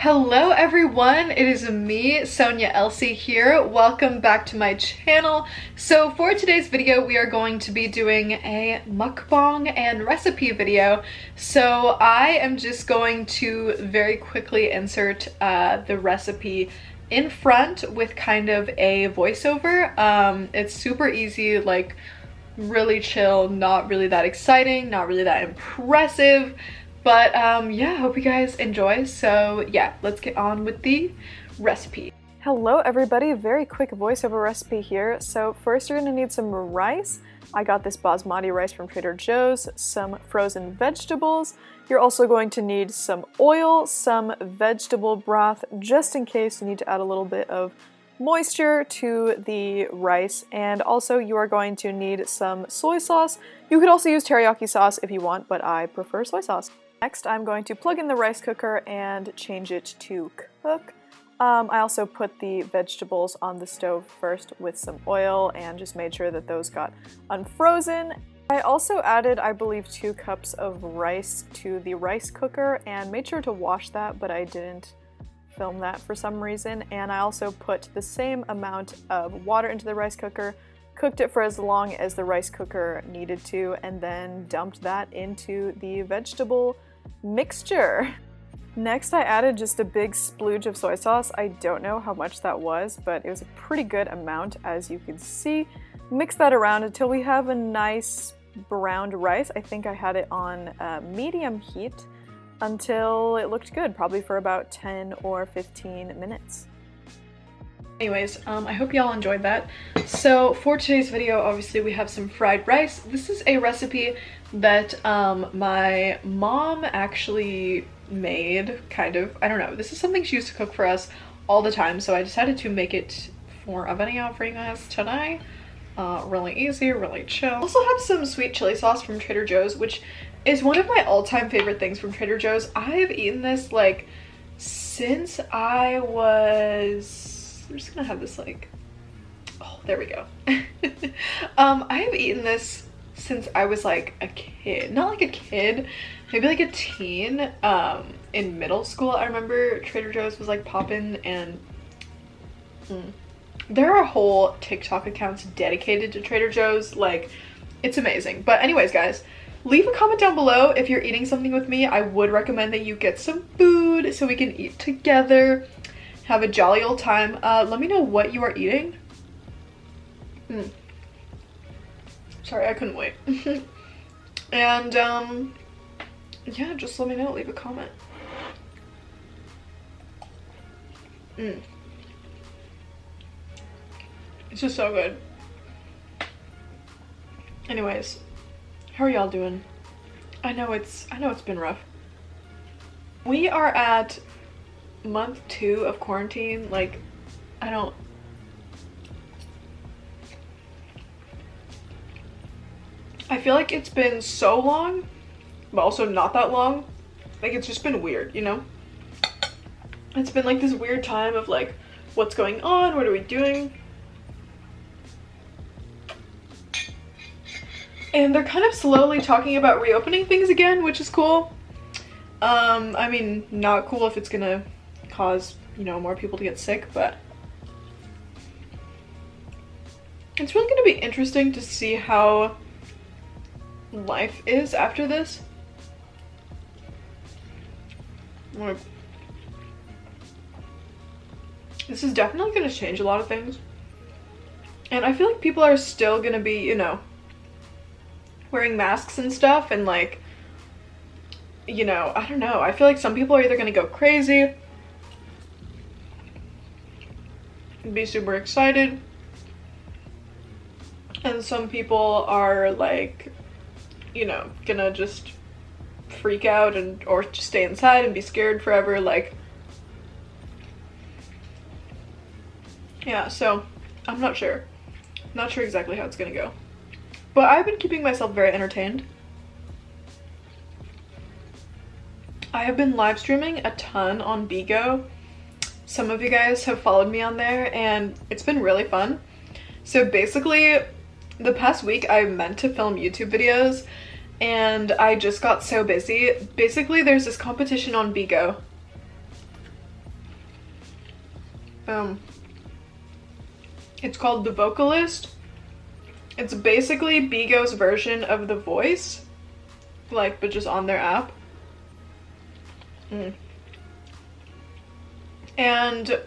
Hello everyone, it is me, Sonia.elsie here. Welcome back to my channel. So for today's video, we are going to be doing a mukbang and recipe video. So I am just going to very quickly insert the recipe in front with kind of a voiceover. It's super easy, like really chill, not really that exciting, not really that impressive. But yeah, hope you guys enjoy. So yeah, let's get on with the recipe. Hello everybody, very quick voiceover recipe here. So first you're gonna need some rice. I got this basmati rice from Trader Joe's, some frozen vegetables. You're also going to need some oil, some vegetable broth, just in case you need to add a little bit of moisture to the rice, and also you are going to need some soy sauce. You could also use teriyaki sauce if you want, but I prefer soy sauce. Next, I'm going to plug in the rice cooker and change it to cook. I also put the vegetables on the stove first with some oil and just made sure that those got unfrozen. I also added, I believe, 2 cups of rice to the rice cooker and made sure to wash that, but I didn't film that for some reason. And I also put the same amount of water into the rice cooker, cooked it for as long as the rice cooker needed to, and then dumped that into the vegetable mixture. Next, I added just a big splooge of soy sauce. I don't know how much that was, but it was a pretty good amount, as you can see. Mix that around until we have a nice browned rice. I think I had it on medium heat until it looked good, probably for about 10 or 15 minutes. Anyways, I hope y'all enjoyed that. So for today's video, obviously we have some fried rice. This is a recipe that my mom actually made, kind of. I don't know. This is something she used to cook for us all the time, so I decided to make it for a video for you guys today. Really easy, really chill. Also have some sweet chili sauce from Trader Joe's, which is one of my all-time favorite things from Trader Joe's. I have eaten this like since I was... I'm just gonna have this like, oh, there we go. I have eaten this since I was like a kid. Not like a kid, maybe like a teen. In middle school, I remember Trader Joe's was like poppin', and there are whole TikTok accounts dedicated to Trader Joe's. Like, it's amazing. But anyways, guys, leave a comment down below if you're eating something with me. I would recommend that you get some food so we can eat together. Have a jolly old time. Let me know what you are eating. Sorry, I couldn't wait. And yeah, just let me know. Leave a comment. It's just so good. Anyways, how are y'all doing? I know it's been rough. We are at month 2 of quarantine. Like, I feel like it's been so long, but also not that long. Like, it's just been weird, you know? It's been like this weird time of like, what's going on? What are we doing? And they're kind of slowly talking about reopening things again, which is cool. I mean, not cool if it's gonna cause, you know, more people to get sick, but it's really gonna be interesting to see how life is after this. Like, this is definitely gonna change a lot of things, and I feel like people are still gonna be, you know, wearing masks and stuff, and like, you know, I don't know, I feel like some people are either gonna go crazy and be super excited, and some people are like, you know, gonna just freak out and or just stay inside and be scared forever. Like, yeah, so I'm not sure exactly how it's gonna go, but I've been keeping myself very entertained. I have been live streaming a ton on Bigo. Some of you guys have followed me on there, and it's been really fun. So basically, the past week I meant to film YouTube videos, and I just got so busy. Basically, there's this competition on Bigo It's called The Vocalist. It's basically Bigo's version of The Voice, like, but just on their app. And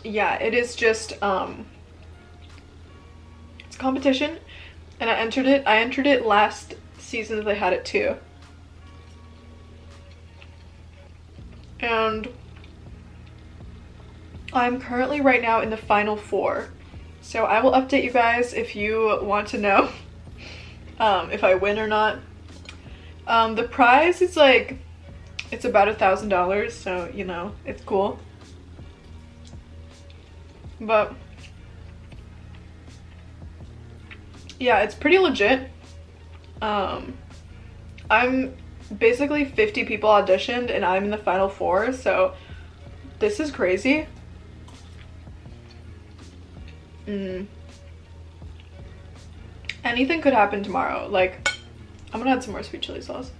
yeah, it is just it's a competition, and I entered it last season. They had it too, and I'm currently right now in the final 4, so I will update you guys if you want to know if I win or not. The prize is like, it's about $1,000, so you know, it's cool. But yeah, it's pretty legit. I'm basically 50 people auditioned and I'm in the final 4, so this is crazy. Anything could happen tomorrow. Like, I'm gonna add some more sweet chili sauce.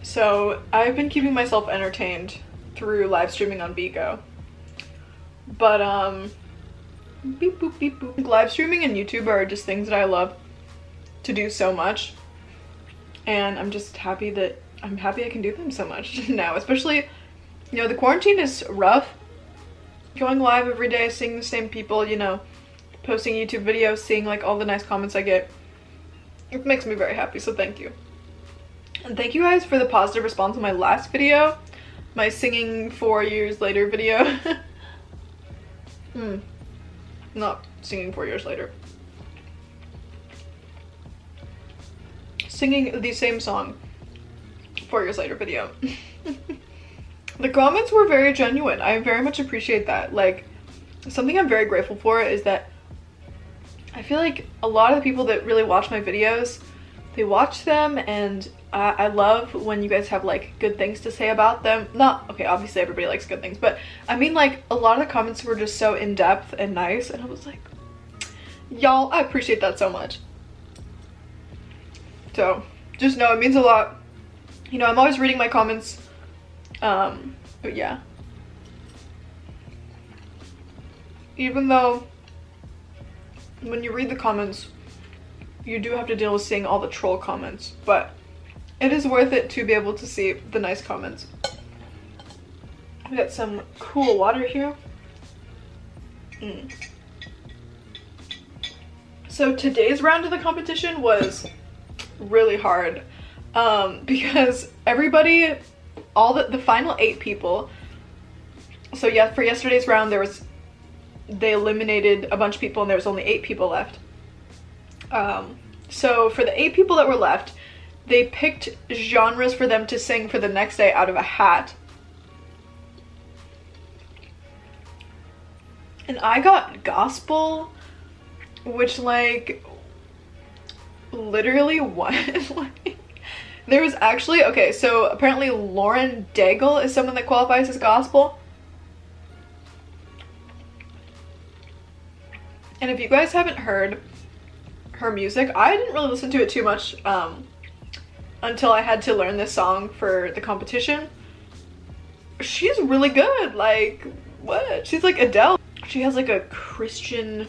So I've been keeping myself entertained through live streaming on Bigo. But beep boop beep boop. Live streaming and YouTube are just things that I love to do so much, and I'm just happy that I can do them so much now. Especially, you know, the quarantine is rough. Going live every day, seeing the same people, you know, posting YouTube videos, seeing like all the nice comments I get, it makes me very happy, so thank you. And thank you guys for the positive response on my last video, my singing 4 years later video. Not singing 4 years later. Singing the same song 4 years later video. The comments were very genuine. I very much appreciate that. Like, something I'm very grateful for is that I feel like a lot of the people that really watch my videos, they watch them, and I love when you guys have like good things to say about them. Not, okay, obviously everybody likes good things, but I mean, like, a lot of the comments were just so in-depth and nice, and I was like, y'all, I appreciate that so much. So just know it means a lot. You know, I'm always reading my comments. But yeah, even though when you read the comments, you do have to deal with seeing all the troll comments, but it is worth it to be able to see the nice comments. We got some cool water here. So today's round of the competition was really hard, because everybody, the final 8 people, so yeah, for yesterday's round they eliminated a bunch of people and there was only 8 people left. So for the 8 people that were left, they picked genres for them to sing for the next day out of a hat. And I got gospel, which, like, literally what? Like, there was actually, okay, so apparently Lauren Daigle is someone that qualifies as gospel. And if you guys haven't heard her music, I didn't really listen to it too much until I had to learn this song for the competition. She's really good. Like, what? She's like Adele. She has like a Christian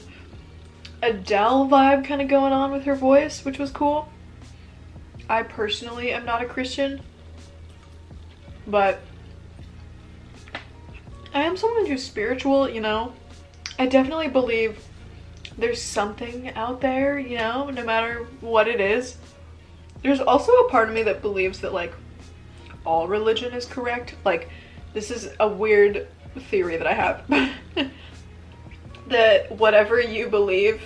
Adele vibe kind of going on with her voice, which was cool. I personally am not a Christian, but I am someone who's spiritual, you know. I definitely believe there's something out there, you know, no matter what it is. There's also a part of me that believes that, like, all religion is correct. Like, this is a weird theory that I have. That whatever you believe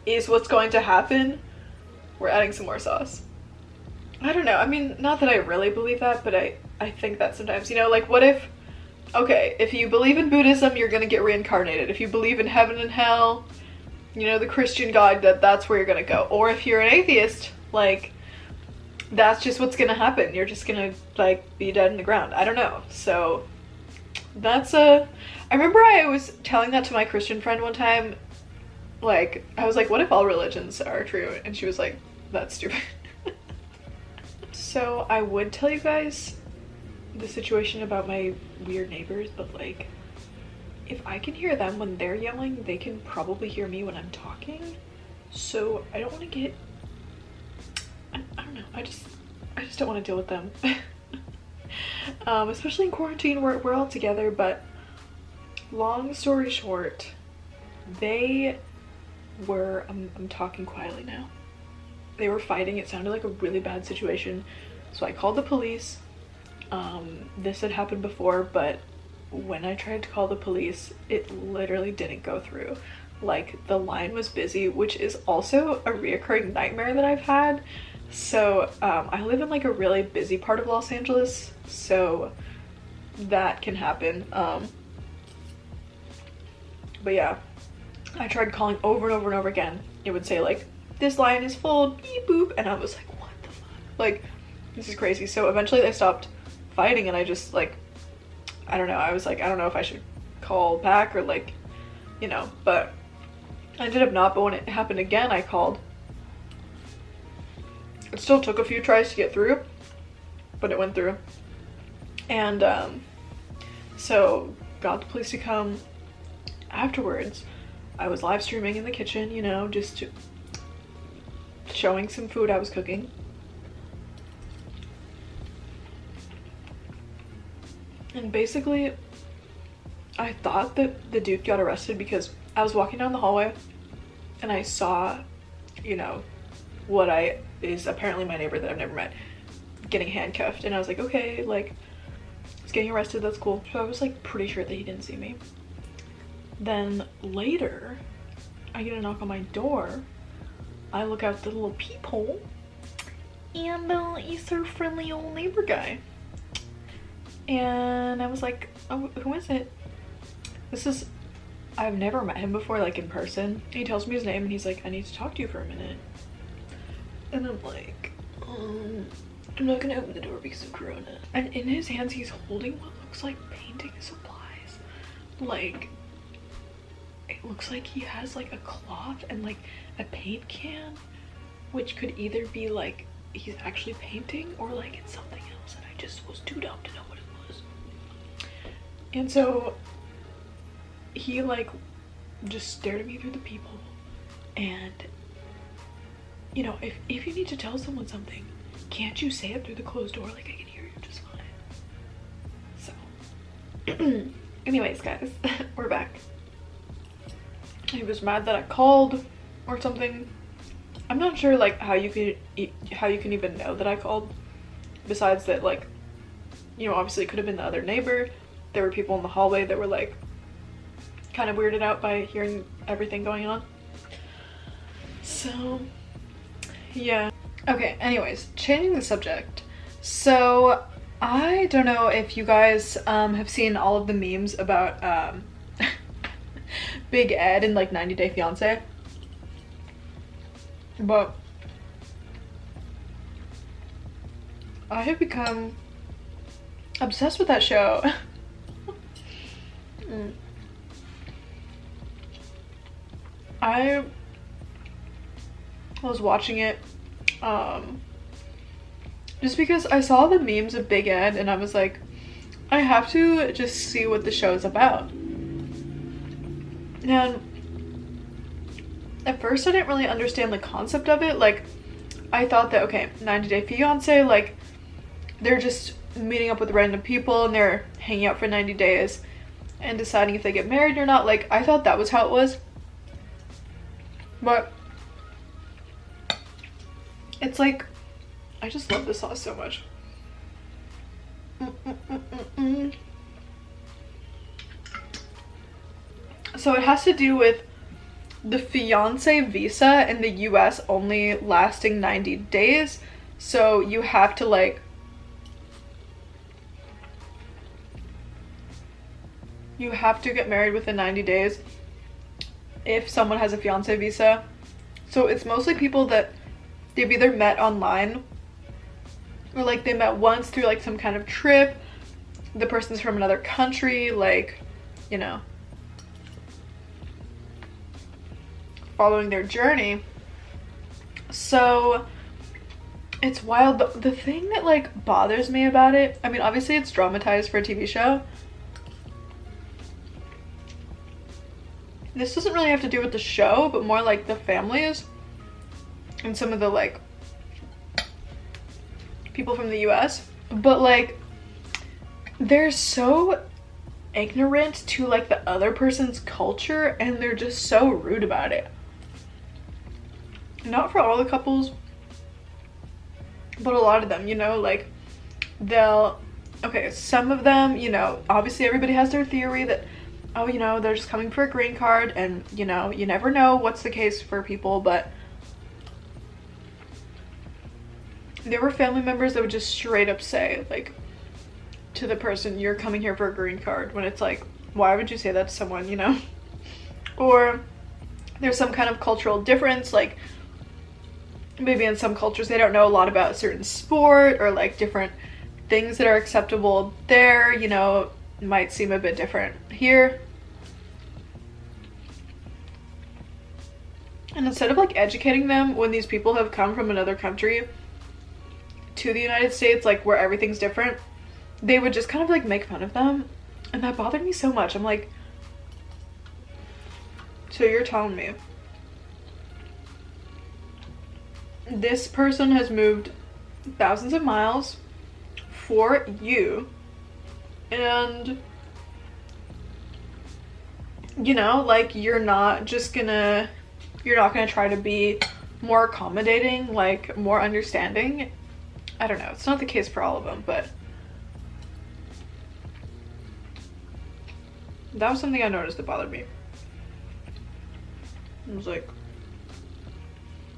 is what's going to happen. We're adding some more sauce. I don't know. I mean, not that I really believe that, but I think that sometimes, you know, like, what if, okay, if you believe in Buddhism, you're gonna get reincarnated. If you believe in heaven and hell, you know, the Christian God, that's where you're gonna go. Or if you're an atheist, like, that's just what's gonna happen. You're just gonna, like, be dead in the ground. I don't know. So that's I remember I was telling that to my Christian friend one time. Like, I was like, what if all religions are true? And she was like, that's stupid. So I would tell you guys the situation about my weird neighbors, but, like, if I can hear them when they're yelling, they can probably hear me when I'm talking. So I don't want to get, I don't know, I just don't want to deal with them. Especially in quarantine, we're all together. But long story short, they were, I'm talking quietly now, they were fighting. It sounded like a really bad situation, so I called the police. This had happened before, but when I tried to call the police, it literally didn't go through. Like, the line was busy, which is also a reoccurring nightmare that I've had. So I live in like a really busy part of Los Angeles, so that can happen. But yeah, I tried calling over and over and over again. It would say like, this line is full, beep boop, and I was like, what the fuck? Like, this is crazy. So eventually they stopped fighting, and I just like, I don't know, I was like, I don't know if I should call back or like, you know, but I ended up not. But when it happened again, I called. It still took a few tries to get through, but it went through. And so got the police to come. Afterwards, I was live streaming in the kitchen, you know, just showing some food I was cooking. And basically, I thought that the dude got arrested because I was walking down the hallway and I saw, you know, what is apparently my neighbor that I've never met getting handcuffed, and I was like, okay, like, he's getting arrested, that's cool. So I was like pretty sure that he didn't see me. Then later, I get a knock on my door. I look out the little peephole, and it's our friendly old neighbor guy. And I was like, oh, who is it? I've never met him before, like in person. He tells me his name and he's like, I need to talk to you for a minute. And I'm like, I'm not gonna open the door because of Corona. And in his hands, he's holding what looks like painting supplies. Like, it looks like he has like a cloth and like a paint can, which could either be like he's actually painting or like it's something else, and I just was too dumb to know what it was. And so he like just stared at me through the peephole, and you know, if you need to tell someone something, can't you say it through the closed door? Like, I can hear you just fine. So anyways, guys, we're back. He was mad that I called or something. I'm not sure like how you can even know that I called, besides that, like, you know, obviously it could have been the other neighbor. There were people in the hallway that were like kind of weirded out by hearing everything going on. So yeah. Okay, anyways, changing the subject. So I don't know if you guys have seen all of the memes about Big Ed and like 90 Day Fiance, but I have become obsessed with that show. I was watching it just because I saw the memes of Big Ed and I was like, I have to just see what the show is about. And at first I didn't really understand the concept of it. Like, I thought that, okay, 90 Day Fiance, like, they're just meeting up with random people and they're hanging out for 90 days and deciding if they get married or not. Like, I thought that was how it was. But it's like, I just love this sauce so much. So it has to do with the fiance visa in the US only lasting 90 days. So you have to like, you have to get married within 90 days if someone has a fiance visa. So it's mostly people that they've either met online or like they met once through like some kind of trip. The person's from another country, like, you know, following their journey. So it's wild. The thing that like bothers me about it, I mean, obviously it's dramatized for a TV show, this doesn't really have to do with the show, but more like the families and some of the like people from the US, but like they're so ignorant to like the other person's culture, and they're just so rude about it. Not for all the couples, but a lot of them, you know, like okay, some of them, you know, obviously everybody has their theory that, oh, you know, they're just coming for a green card, and you know, you never know what's the case for people, but there were family members that would just straight up say, like, to the person, you're coming here for a green card, when it's like, why would you say that to someone, you know? Or there's some kind of cultural difference, like maybe in some cultures they don't know a lot about a certain sport, or like different things that are acceptable there, you know, might seem a bit different here. And instead of like educating them when these people have come from another country to the United States, like where everything's different, they would just kind of like make fun of them, and that bothered me so much. I'm like, so you're telling me this person has moved thousands of miles for you, and you know, like you're not gonna try to be more accommodating, like more understanding? I don't know, it's not the case for all of them, but that was something I noticed that bothered me. I was like,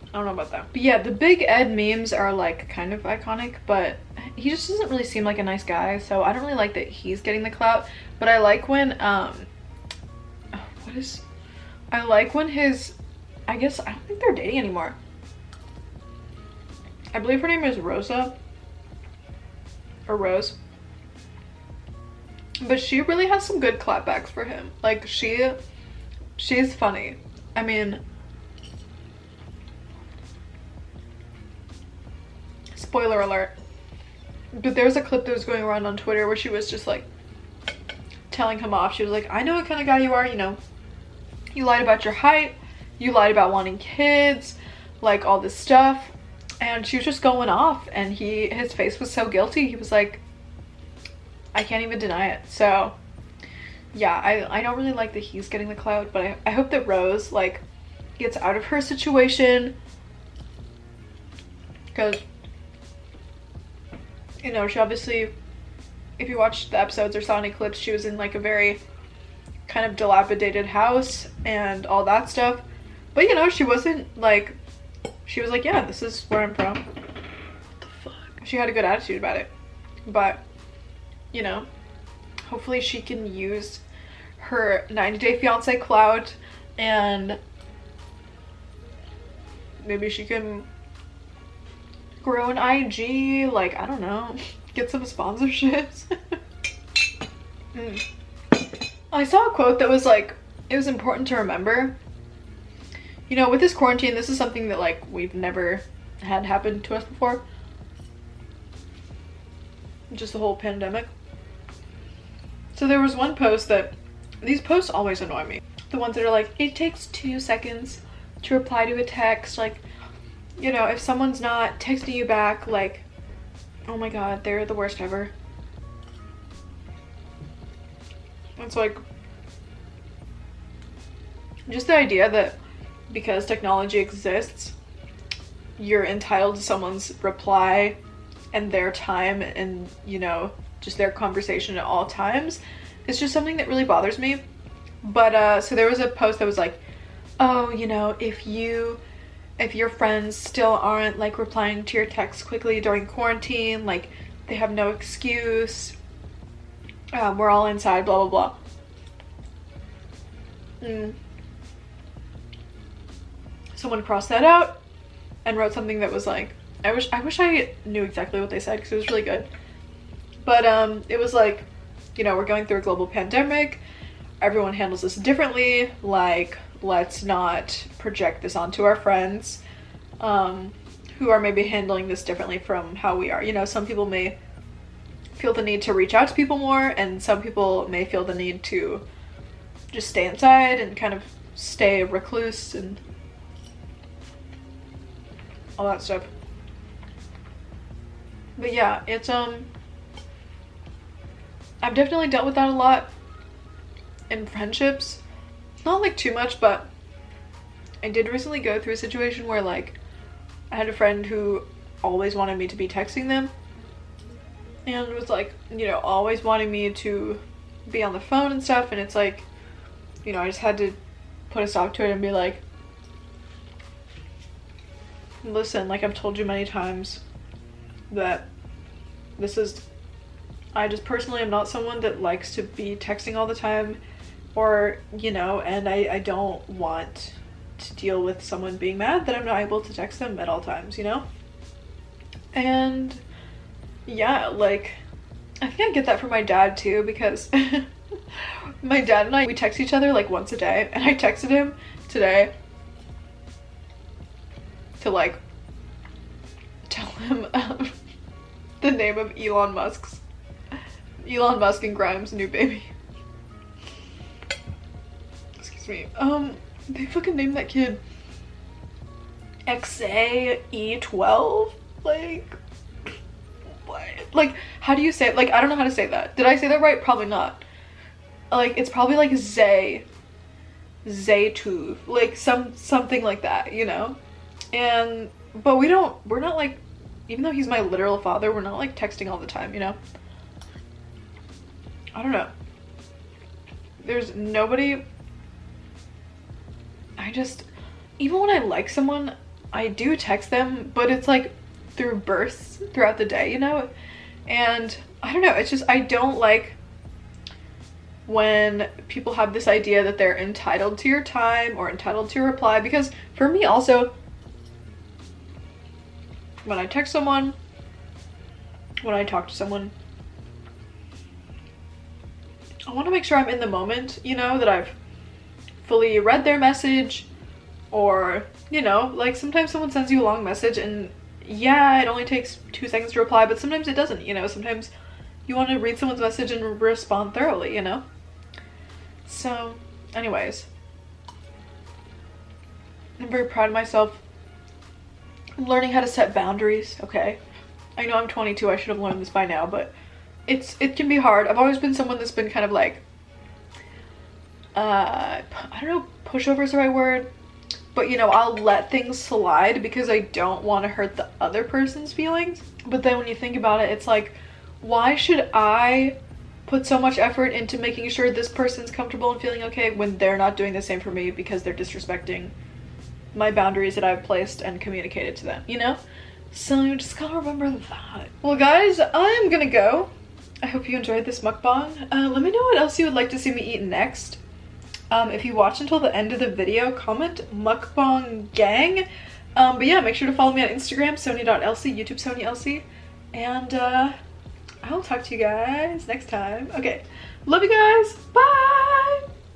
I don't know about that. But yeah, the Big Ed memes are like kind of iconic, but he just doesn't really seem like a nice guy, so I don't really like that he's getting the clout. But I like when I like when his, I guess, I don't think they're dating anymore. I believe her name is Rosa, or Rose. But she really has some good clapbacks for him. Like she's funny. I mean, spoiler alert, but there's a clip that was going around on Twitter where she was just like telling him off. She was like, I know what kind of guy you are, you know, you lied about your height, you lied about wanting kids, like all this stuff. And she was just going off, and his face was so guilty. He was like, I can't even deny it. So yeah, I don't really like that he's getting the clout, but I hope that Rose like gets out of her situation, because you know, she obviously, if you watched the episodes or saw any clips, she was in like a very kind of dilapidated house and all that stuff. But you know, she wasn't like, she was like, yeah, this is where I'm from. What the fuck? She had a good attitude about it. But you know, hopefully she can use her 90-day fiance clout, and maybe she can grow an IG, like, I don't know, get some sponsorships. I saw a quote that was like, it was important to remember, you know, with this quarantine, this is something that like we've never had happen to us before, just the whole pandemic. So there was one post that, these posts always annoy me, the ones that are like, it takes 2 seconds to reply to a text, like, you know, if someone's not texting you back, like, oh my god, they're the worst ever. It's like, just the idea that because technology exists, you're entitled to someone's reply and their time and, you know, just their conversation at all times. It's just something that really bothers me. But so there was a post that was like, oh, you know, if your friends still aren't like replying to your texts quickly during quarantine, like they have no excuse, we're all inside, blah blah blah. Someone crossed that out and wrote something that was like, I wish I knew exactly what they said because it was really good. But it was like, you know, we're going through a global pandemic, everyone handles this differently, like, let's not project this onto our friends who are maybe handling this differently from how we are. You know, some people may feel the need to reach out to people more, and some people may feel the need to just stay inside and kind of stay recluse and all that stuff. But yeah, it's I've definitely dealt with that a lot in friendships. Not like too much, but I did recently go through a situation where like I had a friend who always wanted me to be texting them and was like, you know, always wanting me to be on the phone and stuff, and it's like, you know, I just had to put a stop to it and be like, listen, like I've told you many times that I just personally am not someone that likes to be texting all the time, or, you know, and I don't want to deal with someone being mad that I'm not able to text them at all times, you know? And yeah, like I think I get that from my dad too, because my dad and I, we text each other like once a day, and I texted him today to like tell him the name of Elon Musk and Grimes' new baby. Excuse me. They fucking named that kid XAE12? Like, what? Like, how do you say it? Like, I don't know how to say that. Did I say that right? Probably not. Like, it's probably like Zaytu, like something like that, you know? And, but we're not like, even though he's my literal father, we're not like texting all the time, you know? I don't know. There's nobody, even when I like someone, I do text them, but it's like through bursts throughout the day, you know? And I don't know, it's just, I don't like when people have this idea that they're entitled to your time or entitled to your reply, because for me also, when I text someone, when I talk to someone, I want to make sure I'm in the moment, you know, that I've fully read their message, or, you know, like sometimes someone sends you a long message and yeah, it only takes 2 seconds to reply, but sometimes it doesn't, you know? Sometimes you want to read someone's message and respond thoroughly, you know? So, anyways, I'm very proud of myself. I'm learning how to set boundaries, okay? I know I'm 22, I should have learned this by now, but it can be hard. I've always been someone that's been kind of like, I don't know, pushover is the right word, but you know, I'll let things slide because I don't want to hurt the other person's feelings. But then when you think about it, it's like, why should I put so much effort into making sure this person's comfortable and feeling okay when they're not doing the same for me because they're disrespecting my boundaries that I've placed and communicated to them, you know? So you just gotta remember that. Well guys, I'm gonna go. I hope you enjoyed this mukbang. Let me know what else you would like to see me eat next. If you watch until the end of the video, comment mukbang gang. But yeah, make sure to follow me on Instagram, sonia.elsie, YouTube sonia.elsie, and I'll talk to you guys next time. Okay, love you guys, bye!